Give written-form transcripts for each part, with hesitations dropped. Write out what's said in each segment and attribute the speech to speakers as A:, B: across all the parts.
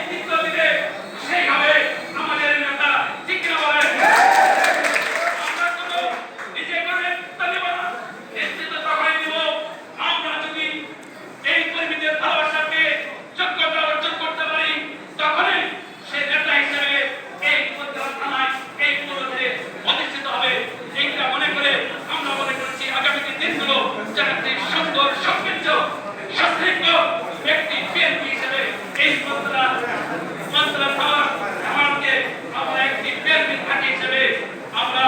A: নেতৃত্ব দিবে সেই হবে আমাদের নেতা, ঠিক কিনা বলেন? আমরা কোনো নিজে করে নেতৃত্ব দেব না, নেতৃত্ব তখনই দিব আমরা যদি এই কর্মীদের ভালোবাসা পেয়ে যোগ্যতা অর্জন করতে পারি, তখনই সে নেতা হিসেবে এই উপজেলা থানায় এই পৌরতে অধিষ্ঠিত হবে। এইটা মনে করে আমরা মনে করছি আগামী দিনগুলো যেন একটি সুন্দর সমৃদ্ধ সুশৃঙ্খল ব্যক্তি বিএনপি হিসেবে এই মন্ত্রণা থানাকে আমরা একটি বিএনপি ঘাঁটি হিসেবে আমরা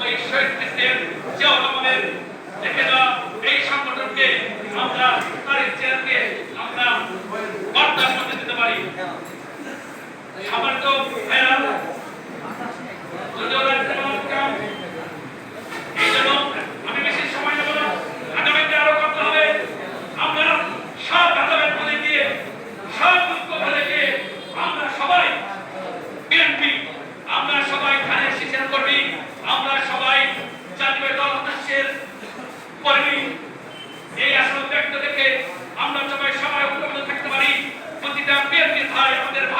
A: ওই শহীদ প্রেসিডেন্ট জিয়াউর রহমানের রেখে দেওয়া এই সংগঠনকে আমরা তারিখ চেয়ারকে আমরা বরদাস্ত করতে দিতে পারি। আমার তো ভাইরা যদিও এই জন্য আমি বেশি সময় নেব না, আগামীতে আরো করতে হবে। আমরা সব ভেদাভেদ ভুলে গিয়ে সব দুঃখ ভুলে গিয়ে আমরা সবাই বিএনপি, আমরা সবাই ধানের শীষের কর্মী, আমরা সবাই জাতীয় দল হতাশের কর্মী। এই আসল ব্যক্ত দেখে আমরা সবাই সবাই ঐক্যবদ্ধ থাকতে পারি। প্রতিটা বিএনপির ভাই আমাদের ভাই।